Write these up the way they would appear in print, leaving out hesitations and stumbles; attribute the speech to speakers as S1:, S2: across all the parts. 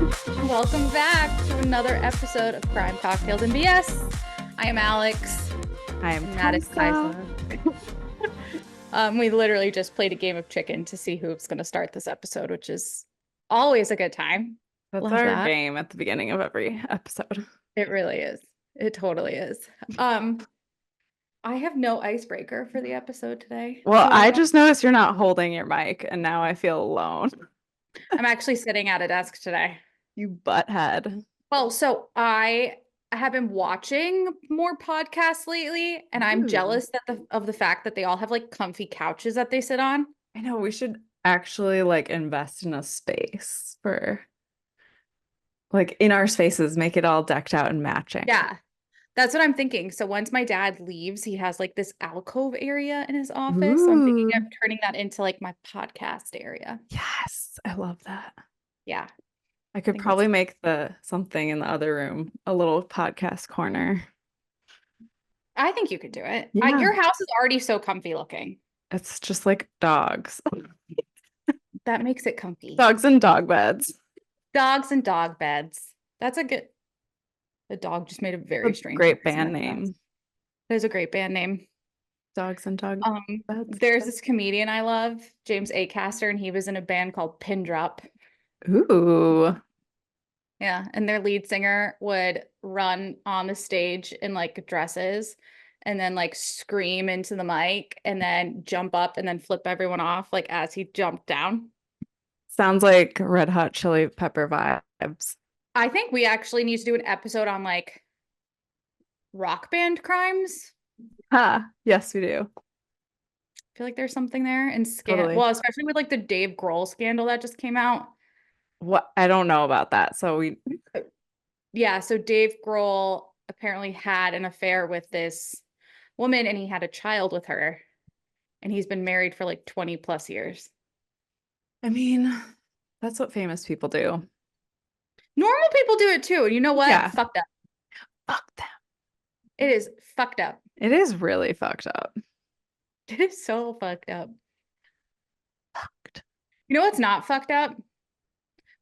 S1: Welcome back to another episode of Crime Cocktails and BS. I am Alex.
S2: I am
S1: That is
S2: Kaisa.
S1: We literally just played a game of chicken to see who's going to start this episode, which is always a good time.
S2: That's
S1: Love
S2: our
S1: that.
S2: game at the beginning of every episode.
S1: It really is. It totally is. I have no icebreaker for the episode today.
S2: Well,
S1: Do
S2: I
S1: I?
S2: just noticed you're not holding your mic, and now I feel alone.
S1: I'm actually sitting at a desk today.
S2: You butthead.
S1: Well, so I have been watching more podcasts lately, and I'm
S2: Ooh.
S1: jealous of the fact that they all have like comfy couches that they sit on.
S2: I know we should actually like invest in a space for like in our spaces, make it all decked out and matching.
S1: Yeah, that's what I'm thinking. So once my dad leaves, he has like this alcove area in his office. So I'm thinking of
S2: Ooh.
S1: turning that into like my podcast area.
S2: Yes, I love that.
S1: Yeah,
S2: I
S1: I
S2: could
S1: think it's
S2: probably make the something in the other room a little podcast corner.
S1: I think you could do it.
S2: Yeah,
S1: Your house is already so comfy looking.
S2: it's just like dogs.
S1: That makes it comfy.
S2: Dogs and dog beds.
S1: Dogs and dog beds. That's a good. The dog just made a very
S2: A
S1: strange
S2: great
S1: noise in
S2: band
S1: my house.
S2: name.
S1: That is a great band name.
S2: Dogs and dog beds.
S1: There's this comedian I love, James Acaster, and he was in a band called Pin Drop.
S2: Ooh.
S1: Yeah, and their lead singer would run on the stage in like dresses and then like scream into the mic and then jump up and then flip everyone off like as he jumped down.
S2: Sounds like Red Hot Chili Pepper vibes.
S1: I think we actually need to do an episode on like rock band crimes.
S2: Ha. Yes, we do.
S1: I feel like there's something there and
S2: Totally.
S1: well, especially with like the Dave Grohl scandal that just came out.
S2: What I don't know about that. So we
S1: Yeah, so Dave Grohl apparently had an affair with this woman and he had a child with her. And he's been married for like 20 plus years.
S2: I mean, that's what famous people do.
S1: Normal people do it too. And you know what?
S2: Yeah.
S1: Fucked up.
S2: Fuck them.
S1: It is fucked up.
S2: It is really fucked up.
S1: It is so fucked up.
S2: Fucked.
S1: You know what's not fucked up?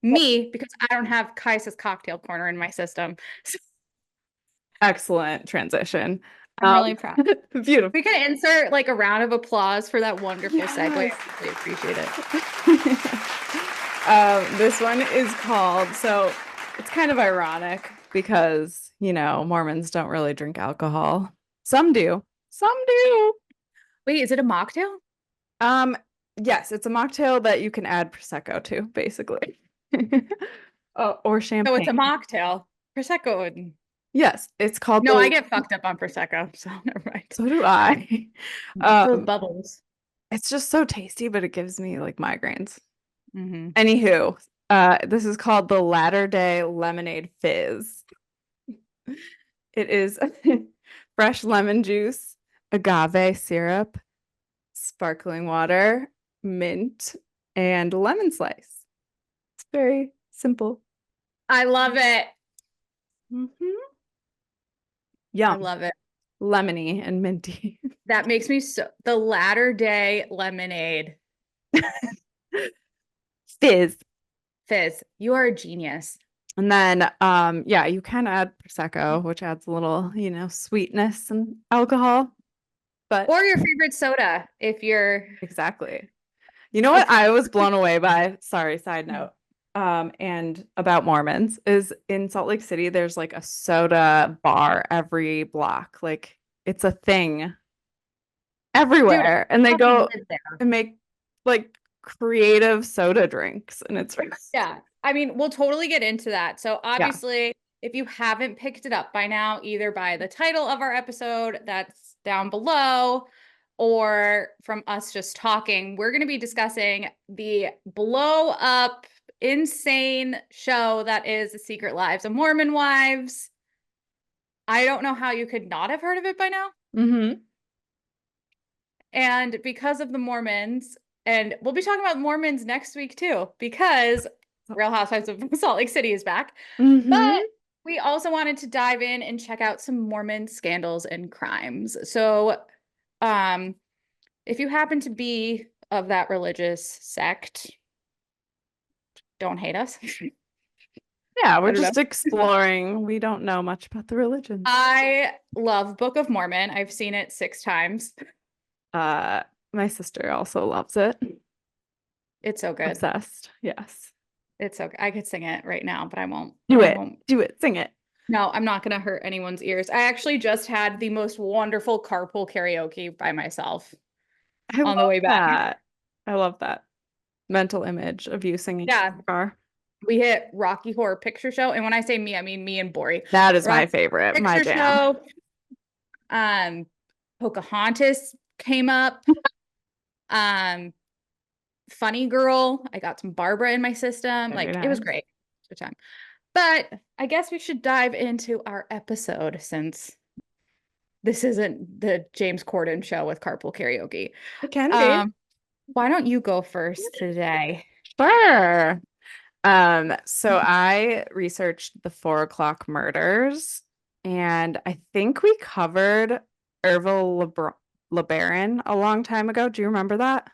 S1: Me, because I don't have Kaisa's cocktail corner in my system.
S2: Excellent transition.
S1: I'm really proud.
S2: Beautiful.
S1: We can insert like a round of applause for that wonderful segue.
S2: Yes.
S1: I really appreciate it.
S2: This one is called, so it's kind of ironic because, you know, Mormons don't really drink alcohol. Some do. Some do.
S1: Wait, is it a mocktail?
S2: Yes, it's a mocktail that you can add Prosecco to, basically. Or champagne.
S1: No, it's a mocktail. Prosecco.
S2: Yes, it's called
S1: No, I get fucked up on Prosecco, so never mind.
S2: So do I.
S1: Those bubbles.
S2: It's just so tasty, but it gives me like migraines.
S1: Mm-hmm.
S2: Anywho, this is called the Latter Day Lemonade Fizz. It is fresh lemon juice, agave syrup, sparkling water, mint, and lemon slice. It's very simple.
S1: I love it.
S2: Mm-hmm.
S1: I
S2: Yum.
S1: love it.
S2: Lemony and minty.
S1: That makes me so the Latter Day Lemonade
S2: Fizz.
S1: Fizz. You are a genius.
S2: And then yeah, you can add Prosecco, which adds a little, you know, sweetness and alcohol. But
S1: Or your favorite soda if you're
S2: exactly. You know what I was blown away by? Sorry, side note. And about Mormons is in Salt Lake City, there's like a soda bar every block. Like it's a thing everywhere. And they go and make like creative soda drinks. And it's
S1: Yeah. I mean, we'll totally get into that. So obviously, if you haven't picked it up by now, either by the title of our episode that's down below or from us just talking, we're going to be discussing the blow up, insane show that is The Secret Lives of Mormon Wives. I don't know how you could not have heard of it by now.
S2: Mm-hmm.
S1: And because of the Mormons, and we'll be talking about Mormons next week too, because Real Housewives of Salt Lake City is back.
S2: Mm-hmm.
S1: But we also wanted to dive in and check out some Mormon scandals and crimes. So if you happen to be of that religious sect, don't hate us.
S2: Yeah,
S1: I
S2: we're
S1: don't know.
S2: just exploring. We don't know much about the religions.
S1: I love Book of Mormon. I've seen it 6 times.
S2: Uh, my sister also loves it.
S1: It's so good.
S2: Obsessed. Yes.
S1: It's so good. I could sing it right now, but I won't.
S2: Do
S1: I
S2: it.
S1: won't.
S2: Do it. Sing it.
S1: No, I'm not going to hurt anyone's ears. I actually just had the most wonderful carpool karaoke by myself
S2: I
S1: on the
S2: love
S1: way back.
S2: that. I love that mental image of you singing in
S1: Yeah,
S2: the car.
S1: we hit Rocky Horror Picture Show. And when I say me, I mean me and Bori.
S2: That is my
S1: Rocky
S2: favorite, my
S1: Picture
S2: jam.
S1: Show. Um, Pocahontas came up. Um, Funny Girl. I got some Barbara in my system.
S2: Very
S1: Like it was
S2: nice.
S1: great. Good time. But I guess we should dive into our episode since this isn't the James Corden show with carpool karaoke.
S2: It can be.
S1: Um, why don't you go first today?
S2: Sure. So I researched the 4 o'clock murders, and I think we covered Ervil LeBaron a long time ago. Do you remember that?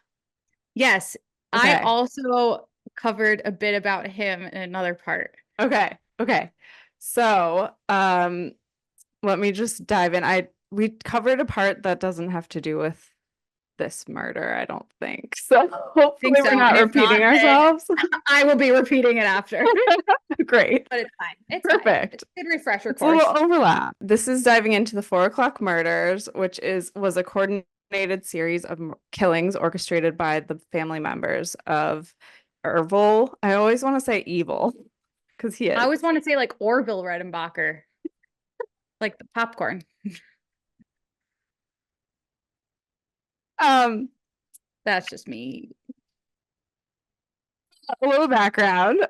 S1: Yes, I
S2: Okay.
S1: also covered a bit about him in another part.
S2: Okay. Okay. So, let me just dive in. We covered a part that doesn't have to do with this murder, I don't think. So
S1: Think
S2: hopefully we're
S1: so.
S2: not
S1: And if
S2: repeating
S1: not, then
S2: ourselves.
S1: I will be repeating it after.
S2: Great.
S1: But it's fine. It's fine.
S2: Perfect.
S1: It's a good refresher
S2: It's a little
S1: course.
S2: overlap. This is diving into the 4 o'clock murders, which was a coordinated series of killings orchestrated by the family members of Ervil. I always want to say evil because he
S1: I
S2: is.
S1: always want to say like Orville Redenbacher, like the popcorn.
S2: Um,
S1: That's just me.
S2: a little background.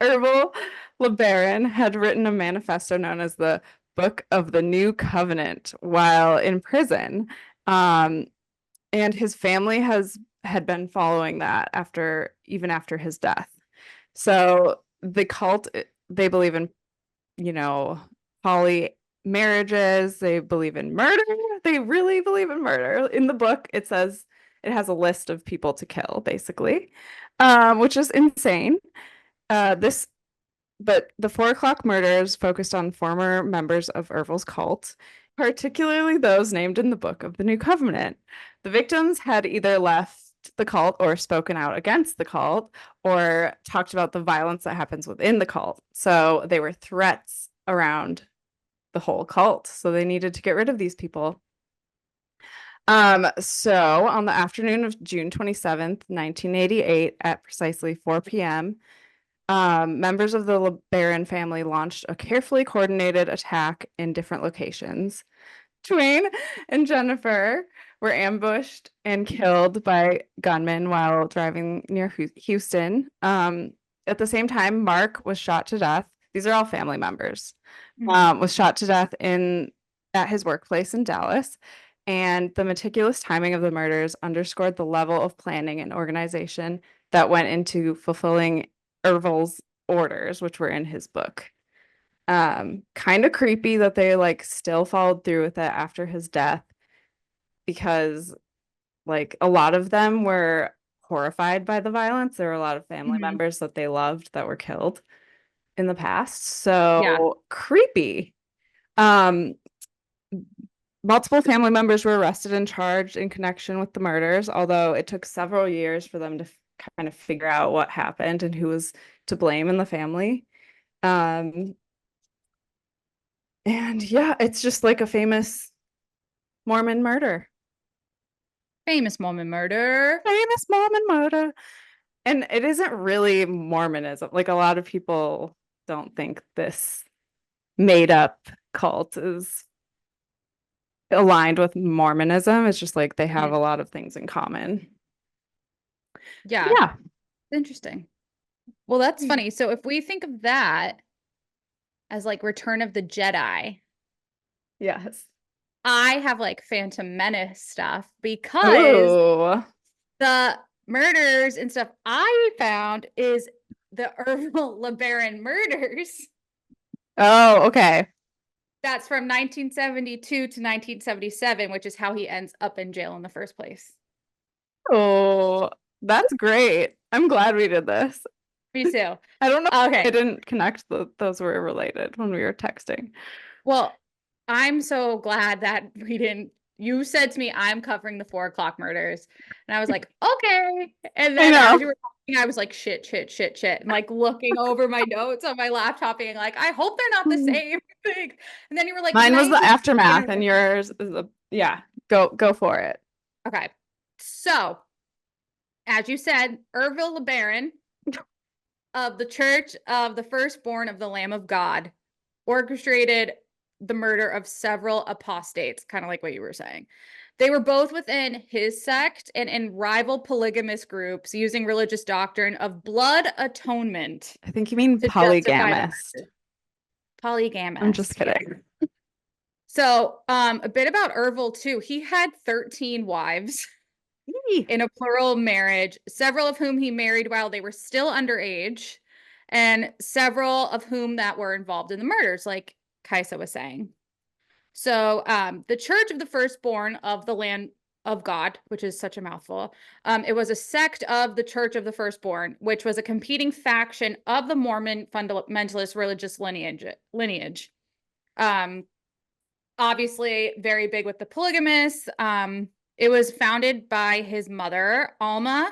S2: Ervil LeBaron had written a manifesto known as the Book of the New Covenant while in prison. Um, and his family had been following that even after his death. So the cult, they believe in, poly marriages, they believe in murder. They really believe in murder. In the book, it says it has a list of people to kill, basically, which is insane. This But the 4 o'clock murders focused on former members of Ervil's cult, particularly those named in the Book of the New Covenant. The victims had either left the cult or spoken out against the cult or talked about the violence that happens within the cult. So they were threats around the whole cult. So they needed to get rid of these people. So on the afternoon of June 27th, 1988, at precisely 4 p.m., members of the LeBaron family launched a carefully coordinated attack in different locations. Twain and Jennifer were ambushed and killed by gunmen while driving near Houston. At the same time, Mark was shot to death. These are all family members. Was shot to death at his workplace in Dallas. And the meticulous timing of the murders underscored the level of planning and organization that went into fulfilling Ervil's orders, which were in his book. Kind of creepy that they like still followed through with it after his death because like a lot of them were horrified by the violence. There were a lot of family
S1: Mhm.
S2: members that they loved that were killed in the past.
S1: Yeah.
S2: So creepy. Um, Multiple family members were arrested and charged in connection with the murders, although it took several years for them to kind of figure out what happened and who was to blame in the family. Um, and yeah, it's just like a famous Mormon murder.
S1: Famous Mormon murder.
S2: Famous Mormon murder. And it isn't really Mormonism. Like a lot of people don't think this made up cult is aligned with Mormonism. It's just like they have
S1: Mhm.
S2: a lot of things in common.
S1: Yeah.
S2: Yeah.
S1: Interesting. Well, that's funny. So if we think of that as like Return of the Jedi,
S2: Yes.
S1: I have like Phantom Menace stuff because
S2: Oh.
S1: the murders and stuff I found is the Errol LeBaron murders.
S2: Oh, okay.
S1: That's from 1972 to 1977, which is how he ends up in jail in the first place.
S2: Oh, that's great. I'm glad we did this.
S1: Me too.
S2: I don't know. I
S1: Okay.
S2: didn't connect those were related when we were texting.
S1: Well, I'm so glad that we didn't. You said to me, I'm covering the 4 o'clock murders. And I was like, okay. And
S2: I
S1: then as
S2: know.
S1: you were talking, I was like, shit, shit, shit, shit. And like looking over my notes on my laptop, being like, I hope they're not the same thing. And then you were like,
S2: Mine was the
S1: 19.
S2: aftermath, and yours is the yeah. Go for it.
S1: Okay. So, as you said, Ervil LeBaron of the Church of the Firstborn of the Lamb of God orchestrated the murder of several apostates, kind of like what you were saying. They were both within his sect and in rival polygamous groups using religious doctrine of blood atonement
S2: I think you mean
S1: to justify the
S2: polygamist.
S1: murder.
S2: I'm just
S1: Polygamist, yeah.
S2: kidding.
S1: So, a bit about Ervil too. He had 13 wives in a plural marriage, several of whom he married while they were still underage, and several of whom that were involved in the murders, like Kaisa was saying. So, the Church of the Firstborn of the Land of God, which is such a mouthful, it was a sect of the Church of the Firstborn, which was a competing faction of the Mormon fundamentalist religious lineage. Um, Obviously, very big with the polygamists. It was founded by his mother, Alma,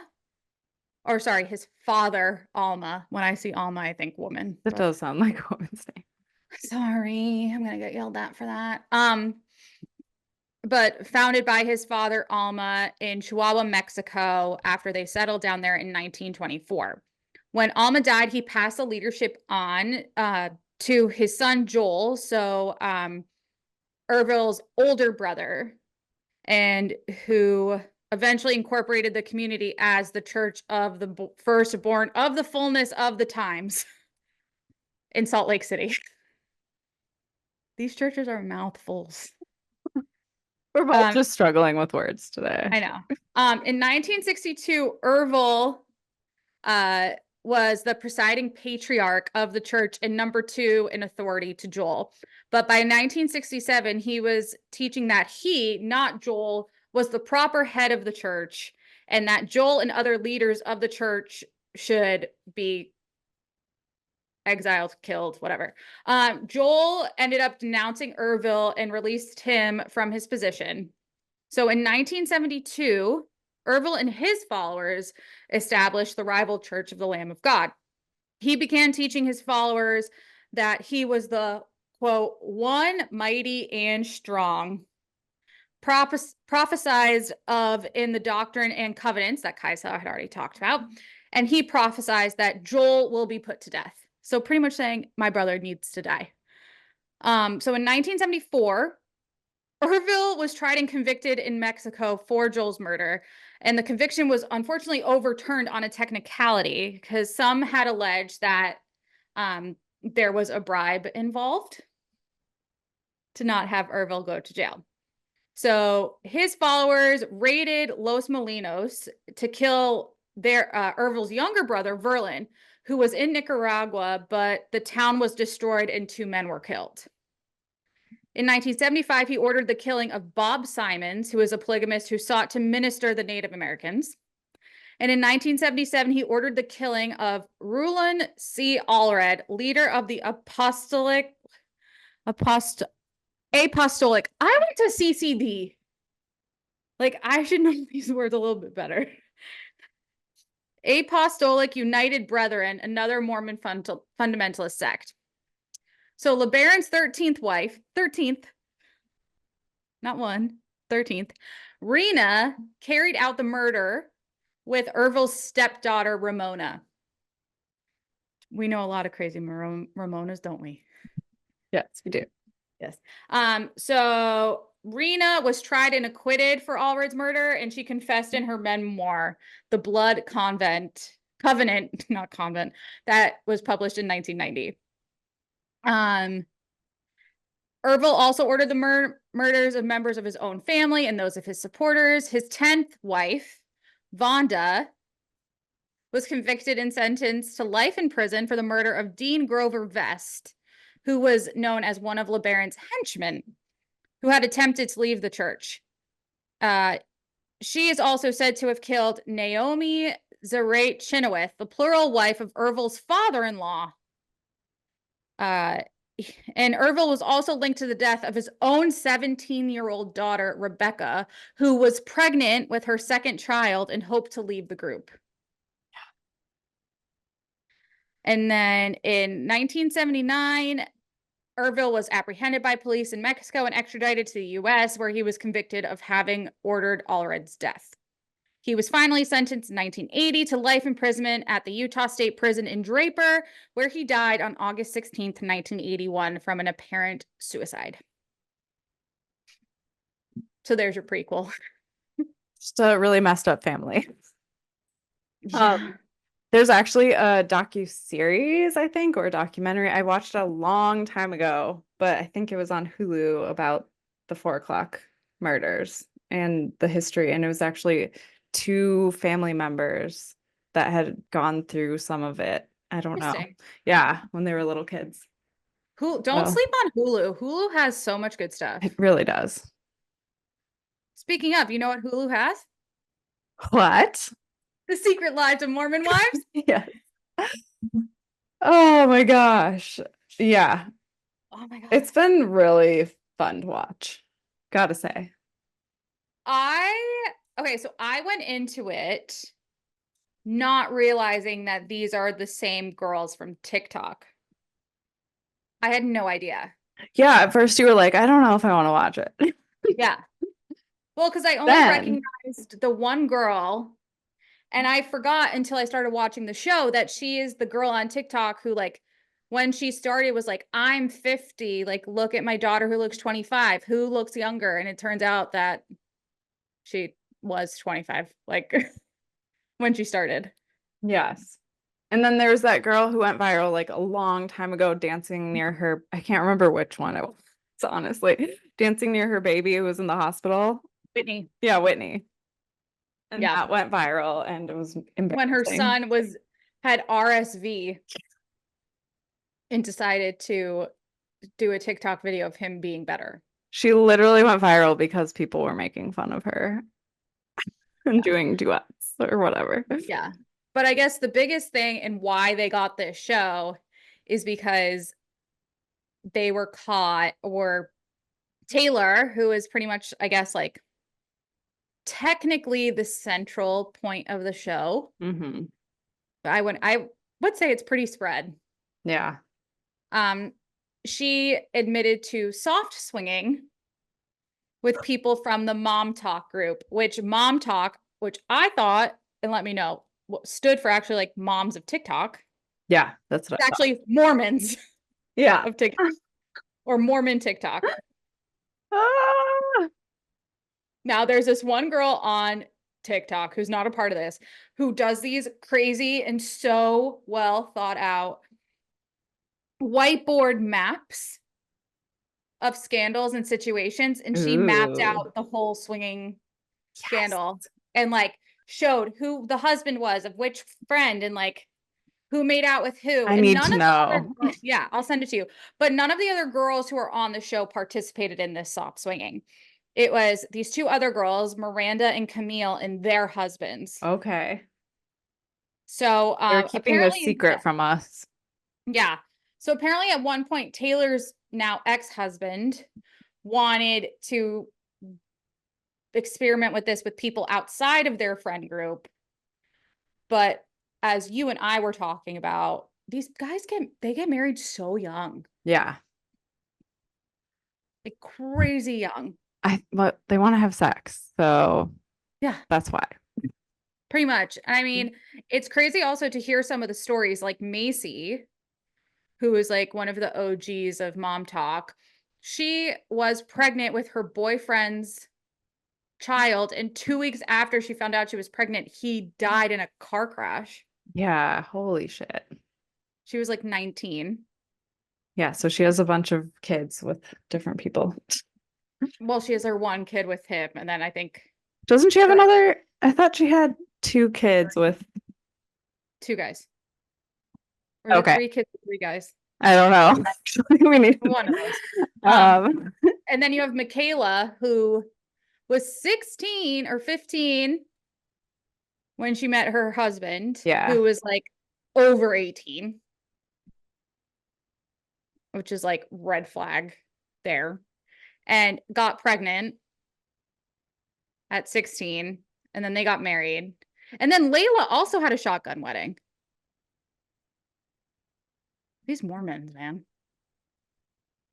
S1: or sorry, his father, Alma. When I see Alma, I think woman.
S2: That does sound like a woman's name.
S1: Sorry, I'm gonna get yelled at for that. But founded by his father, Alma, in Chihuahua, Mexico, after they settled down there in 1924. When Alma died, he passed the leadership on to his son, Joel. So, Ervil's older brother, and who eventually incorporated the community as the Church of the Firstborn of the Fullness of the Times in Salt Lake City. These churches are mouthfuls.
S2: We're both just struggling with words today.
S1: I know. In 1962, Ervil was the presiding patriarch of the church and number 2 in authority to Joel. But by 1967, he was teaching that he, not Joel, was the proper head of the church, and that Joel and other leaders of the church should be exiled, killed, whatever. Joel ended up denouncing Ervil and released him from his position. So in 1972, Ervil and his followers established the rival Church of the Lamb of God. He began teaching his followers that he was the, quote, one mighty and strong, prophesied of in the Doctrine and Covenants that Kaisa had already talked about. And he prophesied that Joel will be put to death. So pretty much saying, my brother needs to die. So in 1974, Ervil was tried and convicted in Mexico for Joel's murder, and the conviction was unfortunately overturned on a technicality because some had alleged that there was a bribe involved to not have Ervil go to jail. So his followers raided Los Molinos to kill their Ervil's younger brother, Verlin, who was in Nicaragua, but the town was destroyed and 2 men were killed. In 1975, he ordered the killing of Bob Simons, who was a polygamist who sought to minister the Native Americans. And in 1977, he ordered the killing of Rulon C. Allred, leader of the apostolic. I went to CCD. Like, I should know these words a little bit better. Apostolic United Brethren, another Mormon fundamentalist sect. So LeBaron's 13th wife, 13th, not one, 13th, Rena carried out the murder with Ervil's stepdaughter, Ramona. We know a lot of crazy Ramonas, don't we?
S2: Yes, we do.
S1: Yes. So Rena was tried and acquitted for Allred's murder, and she confessed in her memoir, The Blood Covenant, not convent, that was published in 1990. Ervil also ordered the murders of members of his own family and those of his supporters. His 10th wife, Vonda, was convicted and sentenced to life in prison for the murder of Dean Grover Vest, who was known as one of LeBaron's henchmen, who had attempted to leave the church. She is also said to have killed Naomi Zarate Chenoweth, the plural wife of Ervil's father-in-law. And Ervil was also linked to the death of his own 17-year-old daughter, Rebecca, who was pregnant with her second child and hoped to leave the group. And then in 1979, Ervil was apprehended by police in Mexico and extradited to the US, where he was convicted of having ordered Allred's death. He was finally sentenced in 1980 to life imprisonment at the Utah State Prison in Draper, where he died on August 16th, 1981 from an apparent suicide. So there's your prequel.
S2: Just a really messed up family.
S1: Yeah.
S2: There's actually a docu-series, I think, or a documentary I watched a long time ago, but I think it was on Hulu about the 4 o'clock murders and the history. And it was actually two family members that had gone through some of it. I don't know. Yeah, when they were little kids.
S1: Don't sleep on Hulu. Hulu has so much good stuff.
S2: It really does.
S1: Speaking of, you know what Hulu has?
S2: What?
S1: The Secret Lives of Mormon Wives.
S2: Yes. Oh my gosh. Yeah.
S1: Oh my God.
S2: It's been really fun to watch. Gotta say.
S1: Okay, so I went into it not realizing that these are the same girls from TikTok. I had no idea.
S2: Yeah, at first you were like, I don't know if I want to watch it.
S1: Yeah. Well, because I only recognized the one girl, and I forgot until I started watching the show that she is the girl on TikTok who, like, when she started was like, I'm 50, like, look at my daughter who looks 25, who looks younger. And it turns out that she was 25, like, when she started.
S2: Yes. And then there was that girl who went viral like a long time ago dancing near her. I can't remember which one it was, honestly. Dancing near her baby who was in the hospital.
S1: Whitney.
S2: Yeah, Whitney. And
S1: yeah,
S2: that went viral and it was embarrassing.
S1: When her son had RSV and decided to do a TikTok video of him being better.
S2: She literally went viral because people were making fun of her and doing duets or whatever.
S1: Yeah. But I guess the biggest thing and why they got this show is because they were caught, or Taylor, who is pretty much, I guess, like technically the central point of the show.
S2: Mm-hmm.
S1: I would say it's pretty spread.
S2: Yeah.
S1: She admitted to soft swinging with people from the Mom Talk group, which Mom Talk, which I thought, and let me know, stood for actually like moms of TikTok.
S2: Yeah, that's what
S1: it's actually Mormons.
S2: Yeah.
S1: Of TikTok or Mormon TikTok. Now there's this one girl on TikTok who's not a part of this, who does these crazy and so well thought out whiteboard maps of scandals and situations. And she mapped out the whole swinging scandal and like showed who the husband was of which friend and like who made out with who.
S2: I need to know.
S1: Yeah, I'll send it to you. But none of the other girls who are on the show participated in this soft swinging. It was these two other girls, Miranda and Camille, and their husbands.
S2: Okay.
S1: So
S2: they're keeping the secret from us.
S1: Yeah. So apparently at one point, Taylor's now ex-husband wanted to experiment with this with people outside of their friend group. But as you and I were talking about, these guys get married so young.
S2: Yeah.
S1: Like crazy young.
S2: But they want to have sex. So
S1: yeah,
S2: that's why.
S1: Pretty much. I mean, it's crazy also to hear some of the stories like Macy, who is like one of the OGs of Mom Talk. She was pregnant with her boyfriend's child, and 2 weeks after she found out she was pregnant, he died in a car crash.
S2: Yeah, holy shit.
S1: She was like 19.
S2: Yeah, so she has a bunch of kids with different people.
S1: Well, she has her one kid with him, and then I think
S2: doesn't she have another? I thought she had 2 kids with
S1: 2 guys. Or okay. 3 kids with 3 guys.
S2: I don't know. We need
S1: one of those. And then you have Michaela, who was 16 or 15 when she met her husband,
S2: Yeah.
S1: who was like over 18, which is like red flag there, and got pregnant at 16, and then they got married. And then Layla also had a shotgun wedding. These Mormons, man.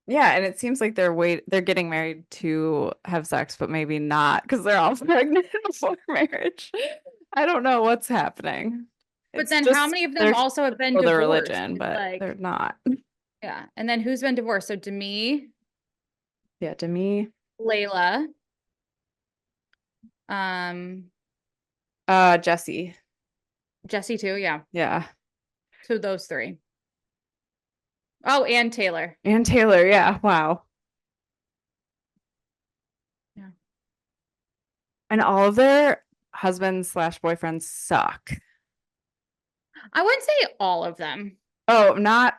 S2: Yeah, and it seems like they're getting married to have sex, but maybe not because they're all pregnant before marriage. I don't know what's happening.
S1: But
S2: It's
S1: then how
S2: just
S1: many of them
S2: they're
S1: also have been
S2: for their
S1: divorced?
S2: religion,
S1: It's
S2: but
S1: like,
S2: they're not.
S1: yeah. And then who's been divorced? So Demi,
S2: Yeah, to me,
S1: Layla, um,
S2: Jesse.
S1: Jesse too. Yeah.
S2: Yeah.
S1: So those three. Oh, and Taylor.
S2: And Taylor, yeah. Wow.
S1: Yeah.
S2: And all of their husbands slash boyfriends suck.
S1: I wouldn't say all of them.
S2: Oh, not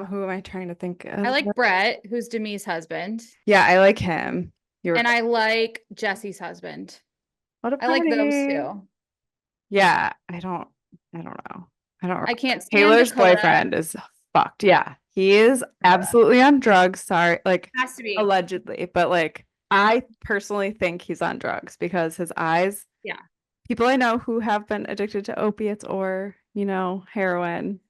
S2: who am I trying to think
S1: I
S2: of?
S1: like Brett, who's Demi's husband,
S2: Yeah, I like him. You're
S1: and I like Jesse's husband.
S2: what a
S1: I like those
S2: party.
S1: two.
S2: Yeah, I don't know. I don't
S1: I
S2: remember.
S1: can't stand
S2: Taylor's
S1: Dakota.
S2: boyfriend is fucked. Yeah, he is absolutely on drugs. Sorry, like
S1: Has to be.
S2: allegedly, but like I personally think he's on drugs because his eyes,
S1: Yeah.
S2: people I know who have been addicted to opiates or, heroin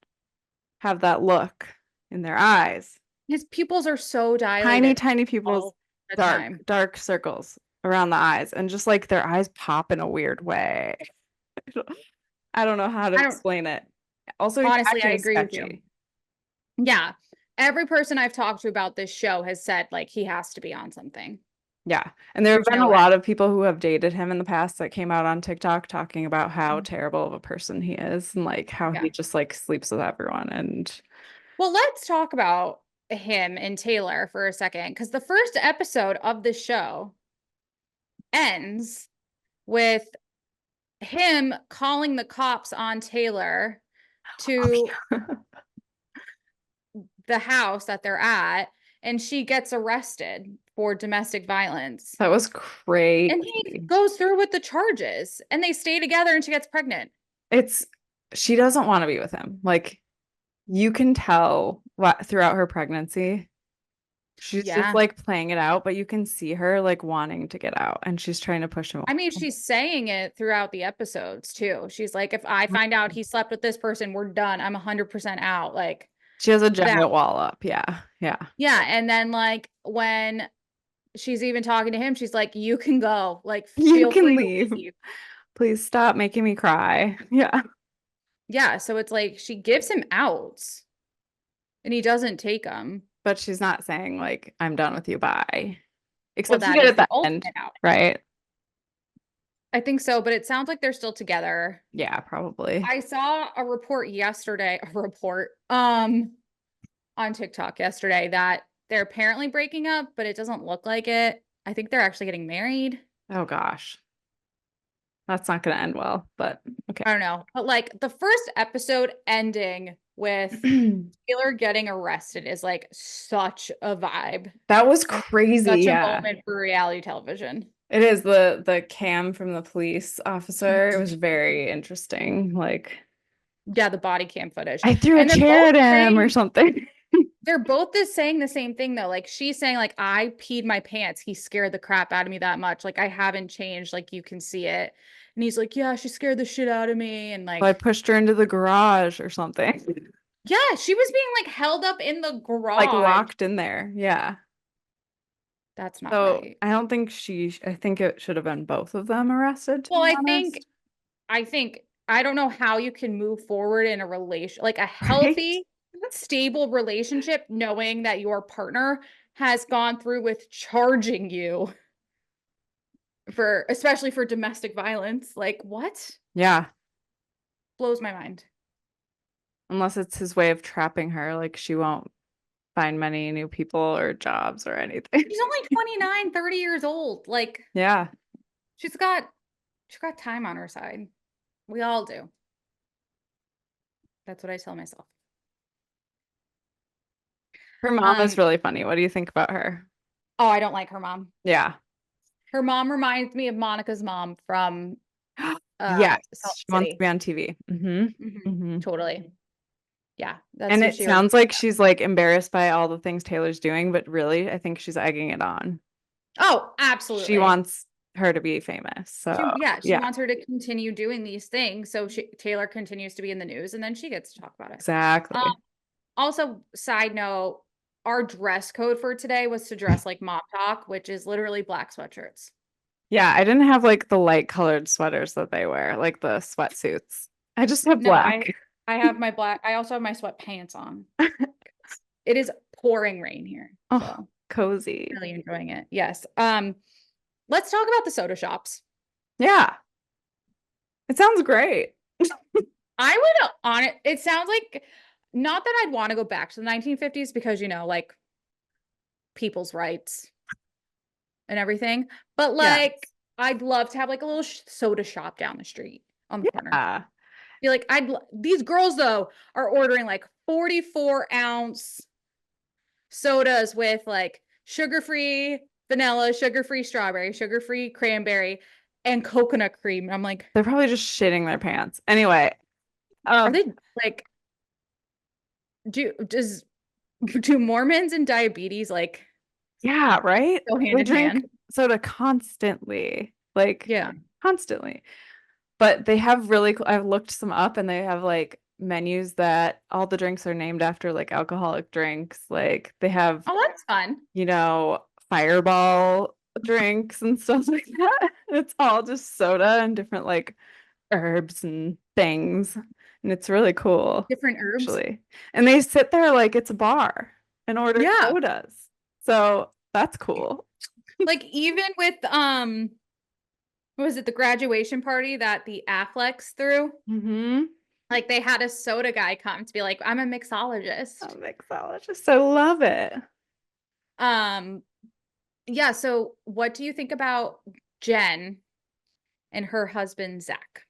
S2: have that look in their eyes.
S1: His pupils are so
S2: Tiny,
S1: dilated
S2: tiny pupils,
S1: all the
S2: dark,
S1: time.
S2: dark circles around the eyes, and just like their eyes pop in a weird way. I don't know how to
S1: I don't,
S2: explain it. Also, he's
S1: honestly, I
S2: acting
S1: agree with you.
S2: sketchy.
S1: Yeah. Every person I've talked to about this show has said like he has to be on something.
S2: Yeah. And there have
S1: There's
S2: been
S1: no
S2: a
S1: way.
S2: lot of people who have dated him in the past that came out on TikTok talking about how terrible of a person he is and like how
S1: Yeah.
S2: he just like sleeps with everyone. And
S1: Well, let's talk about him and Taylor for a second, because the first episode of the show ends with him calling the cops on Taylor to the house that they're at, and she gets arrested for domestic violence.
S2: that was
S1: And he
S2: crazy.
S1: goes through with the charges, and they stay together, and she gets pregnant.
S2: It's she doesn't want to be with him. Like you can tell what throughout her pregnancy. She's just
S1: Yeah.
S2: like playing it out, but you can see her like wanting to get out and she's trying to push him
S1: I mean,
S2: away.
S1: she's saying it throughout the episodes too. She's like, if I find out he slept with this person, we're done. I'm 100% out. Like
S2: She has a
S1: that.
S2: giant wall up. Yeah. Yeah.
S1: Yeah. And then, like, when she's even talking to him, she's like, you can go. Like,
S2: You
S1: feel
S2: can
S1: free to
S2: leave.
S1: leave.
S2: Please stop making me cry. Yeah.
S1: Yeah. So it's like she gives him outs and he doesn't take them.
S2: But she's not saying like, I'm done with you. Bye.
S1: Well,
S2: Except she
S1: that
S2: did
S1: is
S2: at
S1: the
S2: the end,
S1: ultimate out.
S2: right?
S1: I think so, but it sounds like they're still together.
S2: Yeah, probably.
S1: I saw a report yesterday, on TikTok yesterday that they're apparently breaking up, but it doesn't look like it. I think they're actually getting married.
S2: Oh gosh. That's not gonna end well, but okay.
S1: I don't know. But like the first episode ending with Taylor getting arrested is like such a vibe
S2: That was
S1: and
S2: crazy.
S1: such a
S2: Yeah.
S1: moment for reality television.
S2: It is the cam from the police officer. It
S1: Mhm.
S2: was very interesting. Like
S1: Yeah, the body cam footage.
S2: I threw a
S1: And
S2: chair at him or something.
S1: they're both just saying the same thing though. Like she's saying, like, I peed my pants. He scared the crap out of me that much. Like I haven't changed. Like you can see it. And he's like, yeah, she scared the shit out of me. And
S2: I
S1: like,
S2: pushed her into the garage or something.
S1: yeah, she was being like held up in the
S2: Like
S1: garage.
S2: locked in there. Yeah.
S1: That's not
S2: So
S1: right.
S2: I think it should have been both of them arrested, to
S1: Well,
S2: be
S1: I think
S2: honest.
S1: I think I don't know how you can move forward in a relation, like a
S2: Right?
S1: healthy, stable relationship, knowing that your partner has gone through with charging you for, especially for domestic violence. Like, what?
S2: Yeah.
S1: Blows my mind.
S2: Unless it's his way of trapping her, like she won't find many new people or jobs or anything.
S1: She's only 29, 30 years old. Like,
S2: Yeah.
S1: she's got she's got time on her side. We all do. That's what I tell myself.
S2: Her mom is
S1: Um,
S2: really funny. What do you think about her?
S1: oh, I don't like her mom.
S2: Yeah.
S1: Her mom reminds me of Monica's mom from
S2: Yes,
S1: Salt
S2: she
S1: Lake
S2: wants to
S1: City.
S2: be on TV.
S1: Totally. Yeah, that's
S2: And
S1: who
S2: it
S1: she was.
S2: sounds like she's like embarrassed by all the things Taylor's doing, but really, I think she's egging it on.
S1: Oh,
S2: She
S1: absolutely.
S2: wants her to be famous. So,
S1: Yeah, she
S2: yeah,
S1: wants her to continue doing these things so Taylor continues to be in the news and then she gets to talk about it.
S2: exactly.
S1: Also, side note, our dress code for today was to dress like Mop Talk, which is literally black sweatshirts.
S2: Yeah, I didn't have like the light colored sweaters that they wear, like the sweatsuits. I just have
S1: No,
S2: black.
S1: I have my black, I also have my sweatpants on. It is pouring rain here,
S2: Oh,
S1: so
S2: cozy.
S1: really enjoying it. Yes. Let's talk about the soda shops.
S2: Yeah, it sounds great.
S1: I would on it. It sounds like not that I'd want to go back to the 1950s because like people's rights and everything, but
S2: Yeah.
S1: like I'd love to have like a little soda shop down the street on the corner.
S2: Yeah.
S1: Be like, these girls though are ordering like 44-ounce sodas with like sugar-free vanilla, sugar-free strawberry, sugar-free cranberry, and coconut cream. And I'm like,
S2: They're probably just shitting their pants. Anyway,
S1: are
S2: um,
S1: they like does do Mormons and diabetes like
S2: yeah, right?
S1: go hand
S2: They
S1: in
S2: drink
S1: hand?
S2: soda constantly, like
S1: Yeah.
S2: constantly. But they have really cool, I've looked some up and they have like menus that all the drinks are named after like alcoholic drinks. Like they have,
S1: Oh, that's fun.
S2: fireball drinks and stuff like that. It's all just soda and different like herbs and things. And it's really cool,
S1: Different herbs.
S2: actually. And they sit there like it's a bar and order
S1: Yeah.
S2: sodas. So that's cool.
S1: Like even with what was it, the graduation party that the Afflecks threw?
S2: Mm-hmm.
S1: Like they had a soda guy come to be like, I'm a
S2: A
S1: mixologist.
S2: mixologist. I love it.
S1: Um, yeah, so what do you think about Jen and her husband Zach?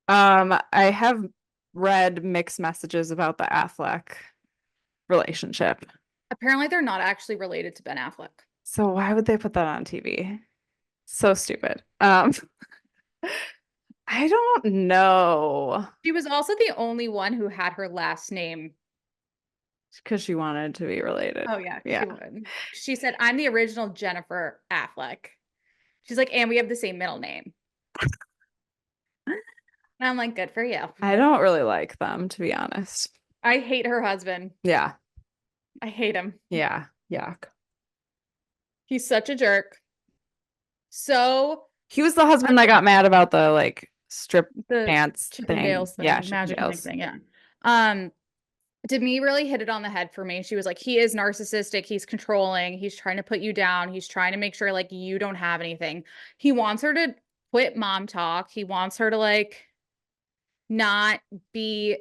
S2: I have read mixed messages about the Affleck relationship.
S1: Apparently they're not actually related to Ben Affleck.
S2: So why would they put that on TV? So stupid. I don't know.
S1: She was also the only one who had her last name.
S2: Because she wanted to be related.
S1: Oh yeah, she
S2: Yeah.
S1: would. She said, I'm the original Jennifer Affleck. She's like, and we have the same middle name. And I'm like, good for you.
S2: I don't really like them, to be honest.
S1: I hate her husband.
S2: Yeah.
S1: I hate him.
S2: Yeah. Yuck.
S1: He's such a jerk. So
S2: He was the husband that got mad about the like strip
S1: the
S2: dance thing.
S1: Chippendales
S2: Yeah,
S1: thing, magic Mike
S2: Chippendales.
S1: thing, yeah. Um, Demi really hit it on the head for me. She was like, he is narcissistic, he's controlling, he's trying to put you down, he's trying to make sure like you don't have anything. He wants her to quit mom talk. He wants her to like not be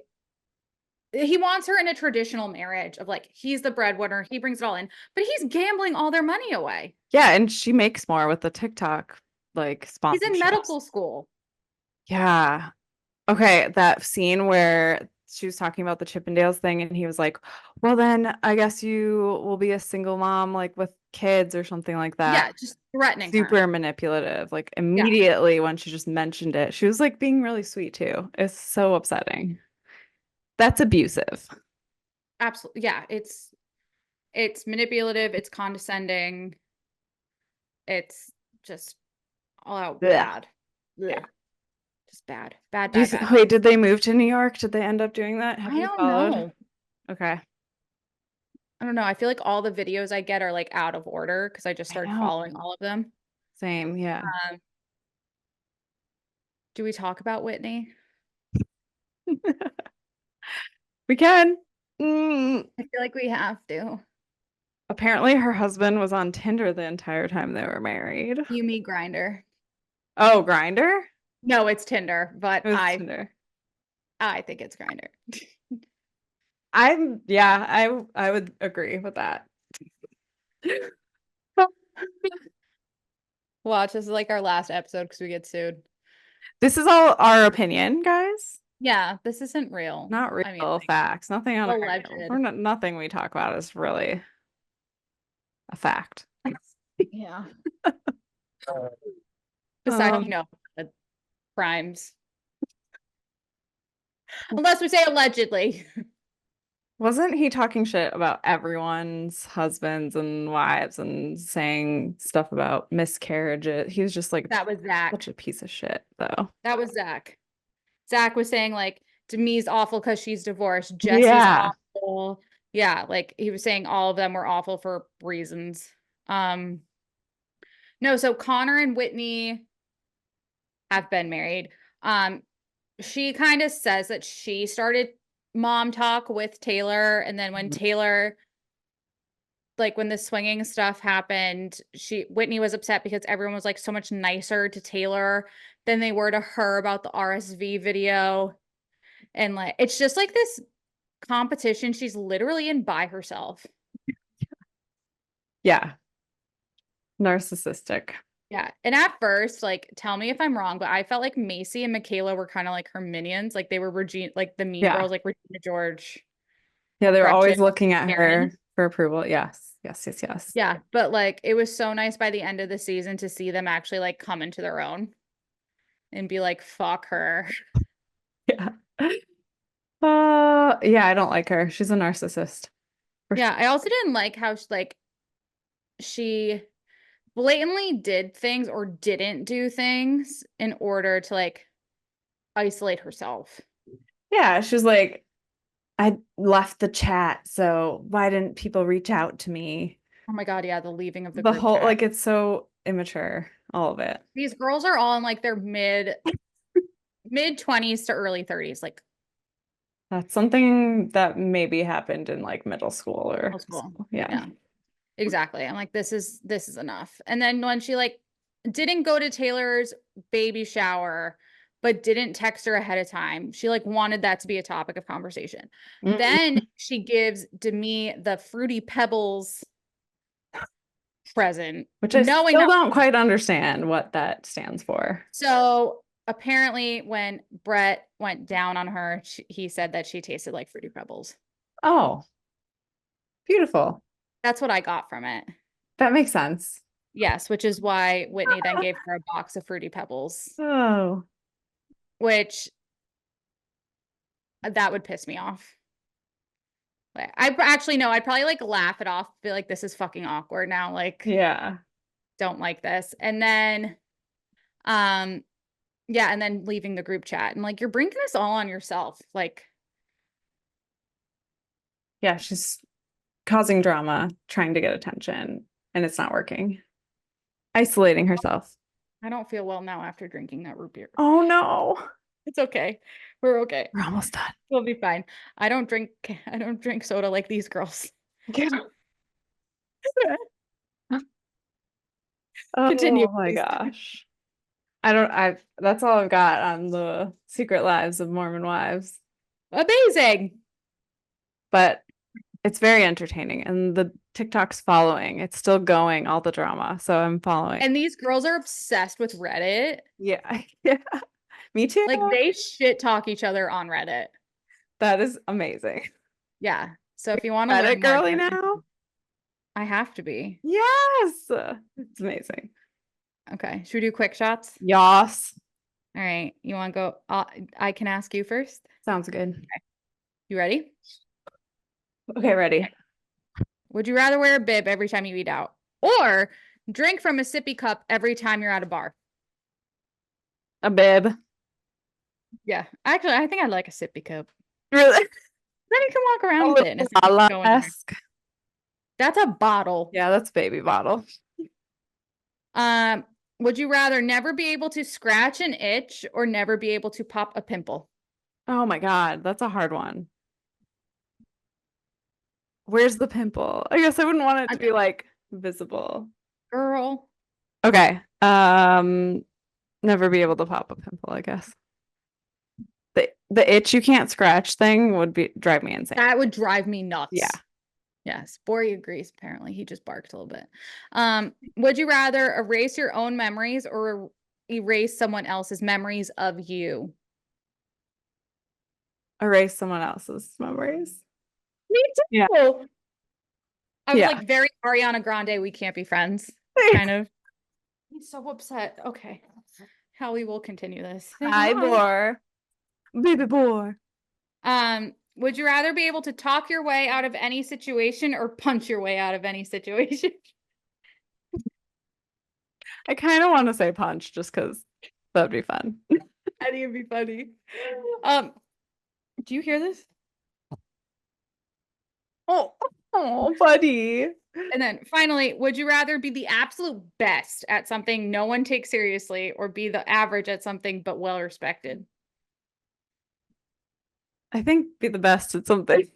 S1: he wants her in a traditional marriage of like he's the breadwinner, he brings it all in, but he's gambling all their money away.
S2: Yeah, and she makes more with the TikTok like
S1: He's in
S2: sponsorships.
S1: medical school.
S2: Yeah. Okay, that scene where she was talking about the Chippendales thing and he was like, "Well then, I guess you will be a single mom like with kids or something like that."
S1: Yeah, just threatening her.
S2: Super manipulative. Like
S1: Yeah,
S2: immediately when she just mentioned it, she was like being really sweet too. It's so upsetting. That's abusive.
S1: absolutely. Yeah, it's manipulative, it's condescending, it's just all out
S2: Yeah.
S1: bad.
S2: Yeah.
S1: Ugh. Just bad. Bad,
S2: Do you
S1: bad, bad.
S2: wait, did they move to New York? Did they end up doing that? Have
S1: I
S2: you
S1: don't
S2: followed?
S1: know.
S2: Okay.
S1: I don't know. I feel like all the videos I get are like out of order because I just
S2: I
S1: started
S2: know.
S1: following all of them.
S2: Same, yeah.
S1: Um, do we talk about Whitney?
S2: We can. Mm.
S1: I feel like we have to.
S2: Apparently her husband was on Tinder the entire time they were married.
S1: You me grinder.
S2: Oh, Grinder?
S1: No, it's Tinder, but
S2: It was
S1: I
S2: Tinder.
S1: I think it's grinder.
S2: I would agree with that.
S1: Watch, this is like our last episode because we get sued.
S2: This is all our opinion, guys.
S1: Yeah, this isn't real.
S2: Not
S1: I mean,
S2: real facts. Nothing on
S1: alleged.
S2: nothing we talk about is really a fact.
S1: Yeah. Besides,
S2: Um,
S1: crimes. Unless we say allegedly.
S2: Wasn't he talking shit about everyone's husbands and wives and saying stuff about miscarriages? He was just like
S1: That was
S2: such
S1: Zach.
S2: a piece of shit, though.
S1: That was Zach. Zach was saying like Demi's awful because she's divorced. Jesse's
S2: Yeah.
S1: awful. Yeah, like he was saying all of them were awful for reasons. Um, no, so Connor and Whitney have been married. She kind of says that she started mom talk with Taylor, and then when Taylor, like when the swinging stuff happened, Whitney was upset because everyone was like so much nicer to Taylor than they were to her about the RSV video. And like it's just like this competition she's literally in by herself.
S2: Yeah. Narcissistic.
S1: Yeah. And at first, like, tell me if I'm wrong, but I felt like Macy and Michaela were kind of like her minions. Like they were Regina, like the mean
S2: Yeah.
S1: girls, like Regina George,
S2: Yeah, they were
S1: Gretchen,
S2: always looking at
S1: Karen.
S2: her for approval. Yes. Yes, yes, yes.
S1: Yeah. But like it was so nice by the end of the season to see them actually like come into their own and be like, fuck her.
S2: Yeah. Yeah, I don't like her. She's a narcissist. For
S1: Yeah.
S2: sure.
S1: I also didn't like how she blatantly did things or didn't do things in order to like isolate herself.
S2: Yeah, she's like, I left the chat, so why didn't people reach out to me?
S1: Oh my God, yeah, the leaving of the
S2: The
S1: group
S2: whole,
S1: chat.
S2: like, it's so immature, all of it.
S1: These girls are all in like their mid 20s to early 30s, like
S2: That's something that maybe happened in like middle school or
S1: middle
S2: high
S1: school.
S2: school. Yeah.
S1: Yeah, exactly. I'm like, this is enough. And then when she like didn't go to Taylor's baby shower, but didn't text her ahead of time, she like wanted that to be a topic of conversation. Then
S2: Mm.
S1: she gives Demi the Fruity Pebbles present,
S2: Which I
S1: knowing
S2: still
S1: that.
S2: don't quite understand what that stands for.
S1: So apparently, when Brett went down on her, he said that she tasted like Fruity Pebbles.
S2: Oh, beautiful.
S1: That's what I got from it.
S2: That makes sense.
S1: Yes, which is why Whitney then gave her a box of Fruity Pebbles,
S2: Oh,
S1: which that would piss me off. I actually no, I'd probably like laugh it off, be like, this is fucking awkward now. Like,
S2: yeah.
S1: don't like this. And then, um, yeah, and then leaving the group chat and like, you're bringing this all on yourself. Like,
S2: Yeah, she's causing drama, trying to get attention, and it's not working. Isolating herself.
S1: I don't feel well now after drinking that root beer.
S2: Oh no.
S1: It's okay. We're okay.
S2: We're almost done.
S1: We'll be fine. I don't drink soda like these girls. Continue,
S2: Oh my
S1: please.
S2: gosh. That's all I've got on the secret lives of Mormon wives.
S1: Amazing.
S2: But it's very entertaining and the TikTok's following. It's still going, all the drama. So I'm following.
S1: And these girls are obsessed with Reddit.
S2: Yeah. Yeah. Me too.
S1: Like they shit talk each other on Reddit.
S2: That is amazing.
S1: Yeah. So if you want to
S2: Reddit
S1: learn more
S2: girly
S1: about it,
S2: now?
S1: I have to be.
S2: Yes. It's amazing.
S1: Okay. Should we do quick shots?
S2: Yas.
S1: All right. You want to go? I can ask you first.
S2: Sounds good.
S1: Okay. You ready?
S2: Okay, ready.
S1: Would you rather wear a bib every time you eat out or drink from a sippy cup every time you're at a bar?
S2: A bib.
S1: Yeah. Actually, I think I'd like a sippy cup.
S2: Really?
S1: Then you can walk
S2: A
S1: around with it and
S2: little
S1: it's not going anywhere.
S2: Lala-esque.
S1: That's a bottle.
S2: Yeah, that's baby bottle.
S1: Um, would you rather never be able to scratch an itch or never be able to pop a pimple?
S2: Oh my God, that's a hard one. Where's the pimple? I guess I wouldn't want it to be like visible.
S1: Girl.
S2: Okay. Never be able to pop a pimple, I guess. The itch you can't scratch thing would be drive me insane.
S1: That would drive me nuts.
S2: Yeah.
S1: Yes. Bori agrees, apparently. He just barked a little bit. Would you rather erase your own memories or erase someone else's memories of you?
S2: Erase someone else's memories.
S1: Me too.
S2: Yeah.
S1: I was
S2: Yeah.
S1: like very Ariana Grande, we can't be friends, kind of. He's so upset. Okay. how we will continue this. Say
S2: Hi,
S1: hi.
S2: boar. Baby boar.
S1: Would you rather be able to talk your way out of any situation or punch your way out of any situation?
S2: I kind of want to say punch just because that'd be fun.
S1: I think it'd be funny. Um, do you hear this?
S2: Oh, oh, buddy.
S1: And then finally, would you rather be the absolute best at something no one takes seriously or be the average at something but well respected?
S2: I think be the best at something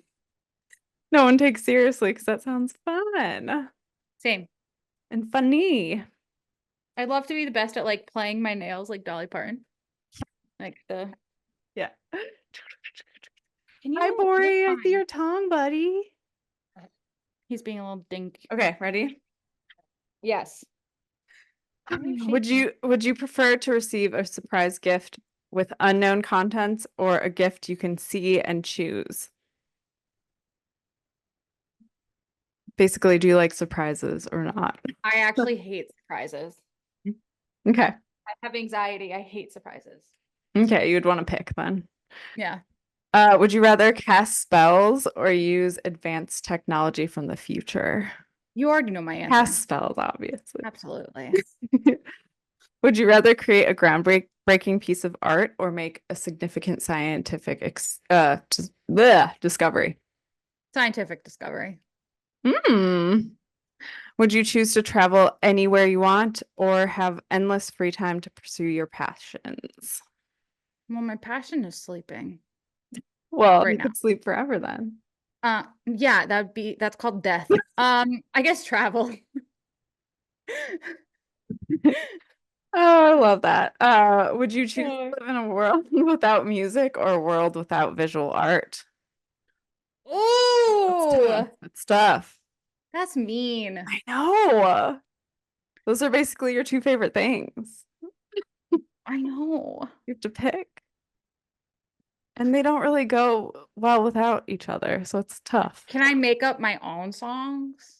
S2: no one takes seriously because that sounds fun
S1: Same.
S2: and funny.
S1: I'd love to be the best at like playing my nails like Dolly Parton. Like the
S2: Yeah.
S1: Can you
S2: Hi, Bori. I see
S1: fine.
S2: your tongue, buddy.
S1: He's being a little dink.
S2: Okay, ready?
S1: Yes.
S2: Would you prefer to receive a surprise gift with unknown contents or a gift you can see and choose? Basically, do you like surprises or not?
S1: I actually hate surprises.
S2: Okay.
S1: I have anxiety. I hate surprises.
S2: Okay, you'd want to pick then.
S1: Yeah.
S2: Would you rather cast spells or use advanced technology from the future?
S1: You already know my answer.
S2: Cast spells, obviously.
S1: Absolutely.
S2: Would you rather create a groundbreaking piece of art or make a significant scientific discovery?
S1: Scientific discovery.
S2: Would you choose to travel anywhere you want or have endless free time to pursue your passions?
S1: Well, my passion is sleeping.
S2: Well,
S1: Right
S2: you
S1: now.
S2: could sleep forever then.
S1: Yeah, that's called death. I guess travel.
S2: Oh, I love that. Would you choose to live in a world without music or a world without visual art?
S1: Oh,
S2: It's tough.
S1: that's mean.
S2: I know. Those are basically your two favorite things.
S1: I know.
S2: You have to pick. And they don't really go well without each other, so it's tough.
S1: Can I make up my own songs?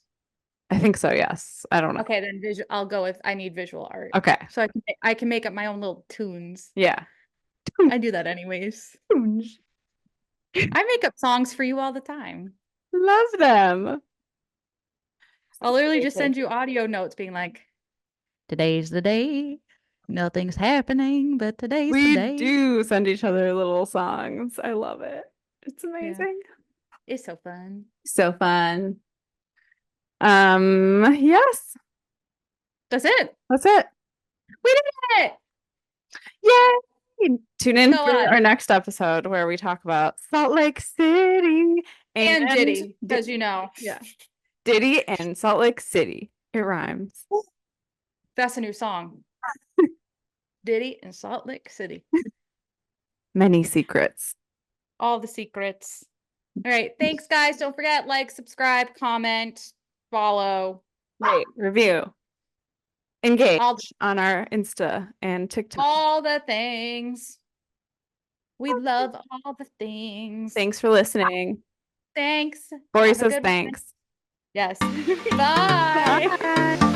S2: I think so, yes. I don't know.
S1: Okay, then I'll go with I need visual art.
S2: Okay.
S1: So I can make up my own little tunes.
S2: Yeah.
S1: I do that anyways. I make up songs for you all the time.
S2: Love them.
S1: I'll literally just send you audio notes being like, today's the day. Nothing's happening, but today's the day.
S2: We do send each other little songs. I love it. It's amazing.
S1: Yeah. It's so fun.
S2: So fun. Yes.
S1: That's it.
S2: That's it.
S1: We did it.
S2: Yay! Tune in
S1: So,
S2: for our next episode where we talk about Salt Lake City
S1: and Diddy, because yeah.
S2: Diddy and Salt Lake City. It rhymes.
S1: That's a new song. Diddy and Salt Lake City.
S2: Many secrets.
S1: All the secrets. All right. Thanks, guys. Don't forget, like, subscribe, comment, follow.
S2: Rate, review. Engage on our Insta and TikTok.
S1: All the things. We love all the things.
S2: Thanks for listening.
S1: Thanks.
S2: Bori says thanks.
S1: Yes. Bye.
S2: Bye.